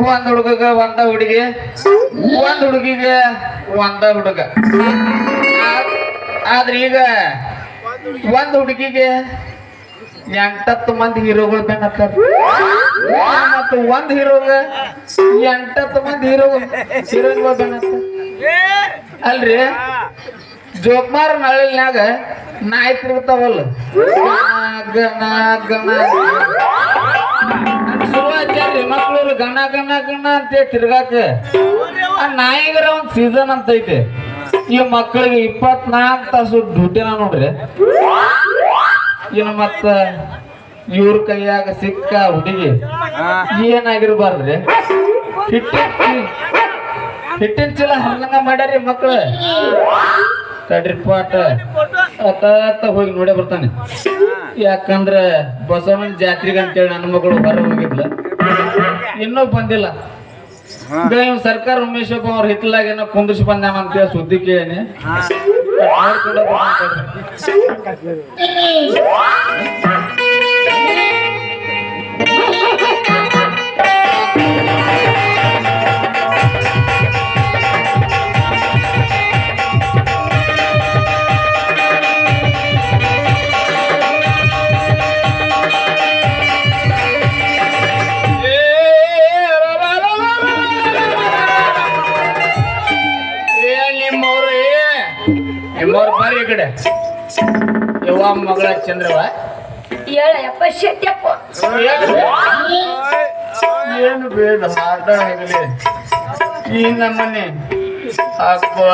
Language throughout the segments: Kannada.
ಒಂದ್ ಹುಡುಗಗ ಒಂದ ಹುಡುಗಿ, ಒಂದ್ ಹುಡುಗಿಗೆ ಒಂದ ಹುಡುಗ. ಆದ್ರೆ ಈಗ ಒಂದ್ ಹುಡುಗಿಗೆ 8 ಮಂದಿ ಹೀರೋಗಳು ಬೆನ್ನತ್ತಾರ, ಮತ್ತು ಒಂದ್ ಹೀರೋಗ 8 ಮಂದಿ ಹೀರೋಯಿನ್ಗಳು ಬೆನ್ನತ್ತಾರ. ಅಲ್ರಿ ಜೋಕ್ಮಾರ ನಳಿನ್ಯಾಗ ನಾಯಿ ತಿರುಗ್ತಾವಲ್ಲ, ಗಣ ಗಣ ಶುರುವಾಚಾರ್ರಿ ಮಕ್ಳು ಗಣ ಗಣ ಗಣ ಅಂತ ತಿರ್ಗಾಕ. ಆ ನಾಯಿಗರ ಒಂದ್ ಸೀಸನ್ ಅಂತ ಐತೆ. ಈ ಮಕ್ಕಳಿಗೆ 24 ತಾಸು ಡ್ಯೂಟಿನ ನೋಡ್ರಿ. ಇನ್ನು ಮತ್ತ ಇವ್ರ ಕೈಯಾಗ ಸಿಕ್ಕ ಹುಡುಗಿ ಏನಾಗಿರ್ಬಾರ್ದ್ರಿ, ಹಿಟ್ಟಿನ ಚೀಲ ಹಂಗ ಮಾಡ್ಯಾರಿ ಮಕ್ಳು. ತಡ್ರಿ ಪಾಟ ಅತ್ತ ಹೋಗಿ ನೋಡೇ ಬರ್ತಾನೆ. ಯಾಕಂದ್ರ ಬಸವನ ಜಾತ್ರೆಗೆ ಅಂತೇಳಿ ನನ್ನ ಮಗಳು ಹೊರ ಹೋಗಿದ್ಲ, ಇನ್ನೂ ಬಂದಿಲ್ಲ. ಸರ್ಕಾರ ಉಮೇಶಪ್ಪ ಅವ್ರ ಹಿತ್ತಲಾಗ ಏನೋ ಕುಂದಿಸಿ ಬಂದಾನ ಅಂತೇಳಿ ಸುದ್ದಿ ಕೇಳೇನಿ. ನಿಮ್ಮವ್ರ ಬಾರಿ ಈ ಕಡೆ ಯವ್ವ ಮಗಳ ಚಂದ್ರವ ಏನು ಬೇಡ ಆಟ ಆಗಲಿ ಈ ನಮ್ಮನೆ ಹಾಕುವ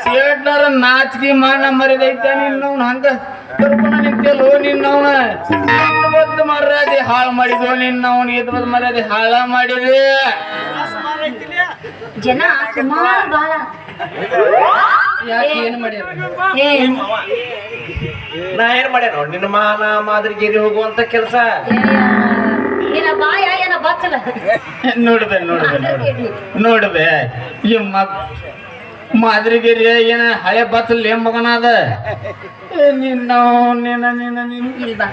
ಥಿಯೇಟರ್ ನಾಚಿಕೆ ಮಾನ ಮರಿದೈತ ನಿನ್ನವ್ನ ಹಂಗ ಕರ್ಕೊಂಡ ನಿಂತಲ್ಲೋ ನಿನ್ನವನ ಇದ್ಬದ್ದು ಮರ್ಯಾದೆ ಹಾಳು ಮಾಡಿದ್ವು ನಿನ್ನವನ್ ಇದ್ಬದ್ದು ಮರ್ಯಾದೆ ಹಾಳ ಮಾಡಿದ್ವಿ ಜನ ಸುಮಾರು ಬಾಳ. ಯಾಕೆ ಏನು ಮಾಡ್ಯಾರ? ನಾ ಏನ್ ಮಾಡ್ಯ ನೋಡ್ ನಿನ್ನ ಮಾನ ಮಾದರಿಗೇರಿ ಹೋಗುವಂತ ಕೆಲಸ ಏನ ಬಾಯ ಏನ ಬಚ್ಚಲ ನೋಡ್ಬೆ ನೋಡ್ಬೆ ಈ ಮಾದರಿಗೇರಿ ಏನ ಹಳೆ ಬಚ್ಚಲ್ ಏನ್ ಮಗನ ಅದ ನಿನ್ನ ಇಲ್ಬಾ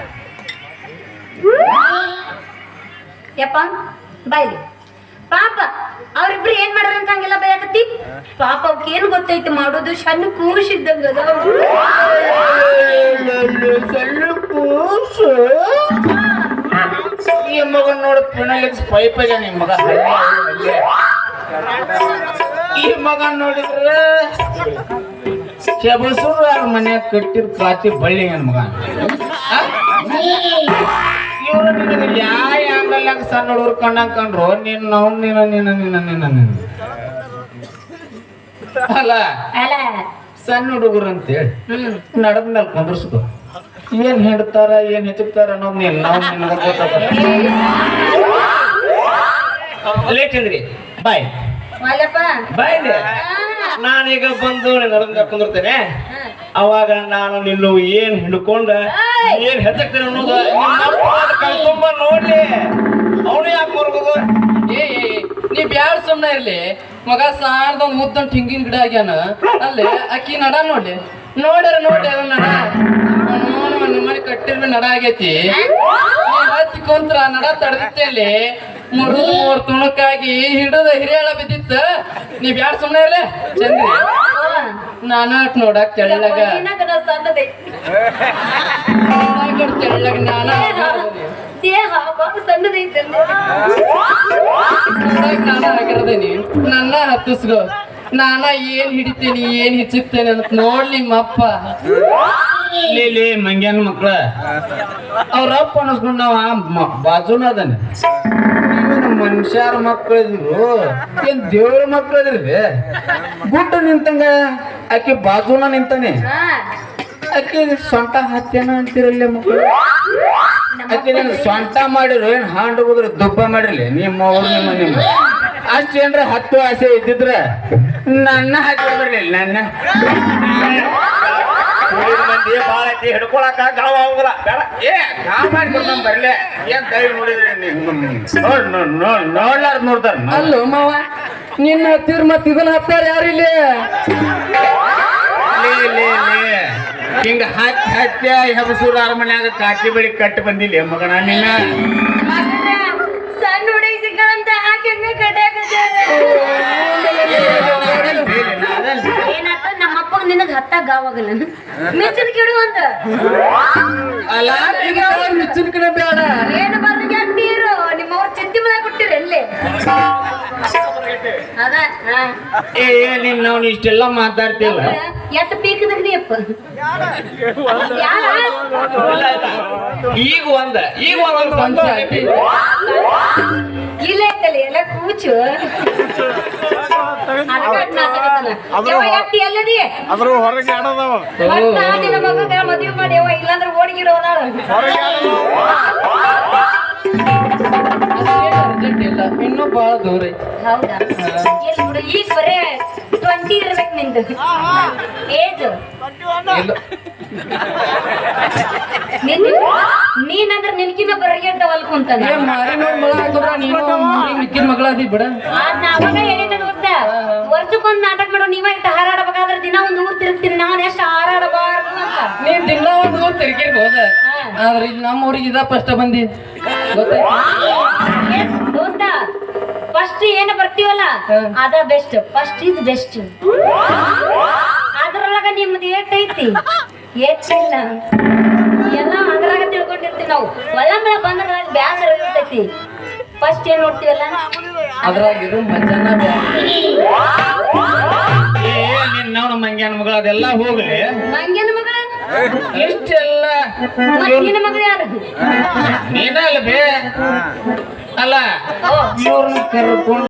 ಯಪ್ಪ ಬಾಯ್ಲಿ. ಪಾಪ ಅವ್ರಿಬ್ರು ಏನ್ ಮಾಡ್ರ ಅಂತ ಹಂಗೆಲ್ಲ ಬಯಕತ್ತಿ. ಪಾಪ ಅವಕ್ಕೆ ಏನ್ ಗೊತ್ತೈತಿ ಮಾಡೋದು, ಸಣ್ಣ ಕೂಸಿದ್ದಂಗ ಈ ಮಗನ್ ನೋಡ ಪುನಲಿಕ್ಸ್ ಪೈಪ್ ಆಗ್ಯ ನಿಮ್ ಮಗ. ಈ ಮಗನ್ ನೋಡಿದ್ರ ಕೆಬಸೂರು ಅವ್ರ ಮನ್ಯಾಗ ಕಟ್ಟಿರ್ ಕಾತಿ ಬಳ್ಳಿ ನನ್ ಮಗ. ಇವ್ರು ನಿನಗೆ ಯಾವ ಆಂಗಲ್ನಾಗ ಸಣ್ಣ ಹುಡುಗರು ಕಂಡಂಗ್ ಕಂಡ್ರು ಅಲ್ಲ ಸಣ್ಣ ಹುಡುಗರು ಅಂತೇಳಿ ನಡದ ಮೇಲೆ ಕುಂದ್ರಸ್ಕೊ. ಏನ್ ಹೇಳ್ತಾರ ಏನ್ ಹೆಚ್ಚುತ್ತಾರ ಅನ್ನೋದ್ ನಾವು ಲೇಟ್ ಅಂದ್ರಿ ಬಾಯ್ ಬಾಯ್. ನಾನೀಗ ಬಂದು ನಡದ ಕುಂದಿರ್ತೇನೆ, ಅವಾಗ ನಾನು ನಿಲ್ಲು ಏನ್ ಹಿಡ್ಕೊಂಡ ಏನ್ ಹೆಚ್ಚಕ್ತೇನೆ ಅನ್ನೋದು ಕಳ್ಕೊಂಬ ನೋಡ್ಲಿ. ಅವನು ಯಾಕೆ ಬರ್ಬೋದು? ನೀ ಬ್ಯಾಡ ಸುಮ್ನ ಇರ್ಲಿ ಮಗ. ಸಾರ್ದೊಂದ್ ಮುದ್ದಂಟ್ ಹಿಂಗಿನ ಗಿಡ ಆಗ್ಯಾನ ಅಲ್ಲಿ ಅಕ್ಕಿ ನಡ ನೋಡ್ಲಿ. ನೋಡ್ಯಾರ ನೋಡಿ ಅದ ನಡ ನಿಮ್ಮನೆ ಕಟ್ಟಿರ್ ನಡ ಆಗೈತಿ. ಹತ್ತಿ ಕುಂತ್ರ ನಡ ತಡೆದಿತ್ತೆ ಅಲ್ಲಿ ಮೂರ್ ತುಣುಕಾಗಿ ಹಿಡಿದ ಹಿರಿಯಾಳ ಬಿದ್ದಿತ್ತ. ನೀ ಬ್ಯಾಡ ಸುಮ್ನ ಇರ್ಲಿ ಚಂದ್ರಿ. ನಾನ ನೋಡಕ್ ತೆಳ್ಳಗ ತೆಳ್ಳಗ ನಾನ ನಾನು ಆಗಿರೋದೇನಿ. ನನ್ನ ಹತ್ತಿಸ್ಗೋ, ನಾನ ಏನ್ ಹಿಡಿತೇನಿ ಏನ್ ಹಿಚ್ಚುತ್ತೇನೆ ಅಂತ ನೋಡ್ಲಿ ನಿಮ್ಮಪ್ಪ. ಲೇ ಮಂಗ್ಯಾನ ಮಕ್ಳ ಅವ್ರಪ್ಪ ಅನಸ್ಕೊಂಡ್ ನಾವ ಬಾಜುನ ಅದಾನೆ. ಮನುಷ್ಯರ ಮಕ್ಕಳಿದ್ರು ಏನ್ ದೇವ್ರ ಮಕ್ಕಳಿದ್ರಿ. ಗುಡ್ಡ ನಿಂತಂಗ ಆಕೆ ಬಾಜುನ ನಿಂತಾನೆ. ಆಕೆ ಸೊಂಟ ಹತ್ತೇನ ಅಂತಿರಲ್ಲ ಮಕ್ಕಳು. ಆಕೆ ಸೊಂಟ ಮಾಡಿರು ಏನ್ ಹಾಂಡ್ ಹೋದ್ರ ದುಬ್ಬ ಮಾಡಿರ್ಲಿ ನಿಮ್ಮ ಅಷ್ಟೇನ್ರ ಹತ್ತು ಆಸೆ ಇದ್ದಿದ್ರ ನನ್ನ ಹಾಕಿ ಬರ್ಲಿಲ್ಲ. ನನ್ನ ಮಂದಿ ಬಾಳ ಐತಿ ಹಿಡ್ಕೊಳಕ ಗಾವ ಹೋಗಲ್ಲ ಬೇಡ. ಗಾವ್ ಮಾಡ್ಕೊಂಡ್ ಬರ್ಲೆ ಏನ್ ಕೈ ನೋಡಿದ್ರಿ ನೋಡ್ಲಾರ ನೋಡ್ತಾರ. ಅಲ್ಲೋ ಮಾವ ನಿನ್ನ ಹತ್ತಿರ ಮತ್ ಇದನ್ನ ಹತ್ತಾರ ಯಾರಿಲ್ಲಿ? ಹಿಂಗ ಹತ್ಯ ಹೆಬಸೂರ ಅರಮನ್ಯಾಗ ಕಾಕಿ ಬಳಿ ಕಟ್ಟಿ ಬಂದಿಲ್ಲ ಮಗನ ನಿನ್ನ ಸಣ್ಣ ಹುಡುಗಿ ಸಿಕ್ಕಂತ ಹಾಕಿ ಏನಾತ ನಮ್ಮಪ್ಪ ನಿನಗ್ ಹತ್ತಾಗ ಗಾವಾಗಲ್ಲ ಮೆಚ್ಚಿನ ಕಿಡು ಅಂತ ಅಲ್ಲ ಈಗ ಮಿಚ್ಚಿನ ಕಡೆ ಬೇಡ ಏನು ಬರ್ಲಿಕ್ಕೆ ಅಂತೀರು ನಿಮ್ಮವ್ರ ಚಿಂತಿ ಮನೆ ಕೊಟ್ಟಿರಿ ಎಲ್ಲಿ ಅದ ಏ ನಿನ್ನ ಅವ್ನು ಇಷ್ಟೆಲ್ಲ ಮಾತಾಡ್ತಿಲ್ಲ ಎತ್ತ ಪೀಕದ್ರಿ ಅಪ್ಪ ಈಗ ಒಂದ್ ಪಂಚಾಯತಿ ಇಲ್ಲ ಐತಲ್ಲ ಎಲ್ಲ ಕೂಚು ಎತ್ತಿ ಎಲ್ಲದಿ ಅದ್ರ ಹೊರಗೆ ಆಡೋದವ ನಿನ್ನ ಮಗಗ ಮದುವೆ ಮಾಡಿ ಅವ ಇಲ್ಲಾಂದ್ರೆ ಓಡಿಗಿಡೋದಾಳ ಅರ್ಜೆಂಟ್ ಇಲ್ಲ ಇನ್ನೂ ಬಹಳ ದೂರ ಐತಿ ಹೌದಾ ಎಲ್ಲಿ ಬಿಡು ಈಗ ಬರೇ 20 ಇರ್ಬೇಕು ನಿಂದು ಏಜ್ ಇಲ್ಲ ನೀನಂದ್ರೆ ನಿನ್ಕಿನ್ನ ಬರಗೆಟ್ಟ ಹೊಲ್ಕೊಂತಾನೆ ಏ ಮಾರಿನ ಮಗಳ ಆಗಿದ್ರ ನೀನು ಮಿಕ್ಕಿನ ಮಗಳಾದಿ ಬಿಡ ಅದ್ ಅವಾಗ ಹೇಳಿದ ಗೊತ್ತಾ ವರ್ಷಕ್ಕೊಂದ್ ನಾಟಕ ಮಾಡೋ ನೀವ ಇಟ್ಟು ಹಾರಾಡಬೇಕಾದ್ರೆ ದಿನ ಒಂದ್ ಊರ್ ತಿರುಗ್ತೀನಿ ನಾನ್ ಎಷ್ಟು ಹಾರಾಡಬಾರ್ದು ಅಂತ ನೀ ದಿನ ಒಂದು ಊರ್ ತಿರ್ಗಿರ್ಬೋದ ಆದ್ರೆ ಇಲ್ಲಿ ನಮ್ಮ ಊರಿಗೆ ಇದ ಫಸ್ಟ್ ಬಂದಿ ದೋಸ್ತ ಫಸ್ಟ್ ಏನು ಬರ್ತೀವಲ್ಲ ಅದ ಬೆಸ್ಟ್ ಫಸ್ಟ್ ಈಸ್ ಬೆಸ್ಟ್ ಅದ್ರೊಳಗ ನಿಮ್ದು ಏಟ್ ಐತಿ ಏಟಿಲ್ಲ ಎಲ್ಲ ಅದ್ರಾಗ ತಿಳ್ಕೊಂಡಿರ್ತೀವಿ ನಾವು ಒಳ್ಳಂಬಳ ಬಂದ್ರ ಬ್ಯಾಸರ ಇರ್ತೈತಿ ಫಸ್ಟ್ ಏನ್ ನೋಡ್ತೀವಲ್ಲ ಅದ್ರಾಗಿರೋ ಮಜಾನ ಏ ನಿನ್ನವನ ಮಂಗ್ಯಾನ ಮಗಳು ಅದೆಲ್ಲ ಹೋಗ್ಲಿ ಮಂಗೇನ ಮಗಳ ಇಷ್ಟೆಲ್ಲ ನಿನ್ನ ಮಗಳು ಯಾರು ನೀನಲ್ಲ ಬೇ ಅಲ್ಲ ಇವ್ರನ್ನ ಕರ್ಕೊಂಡು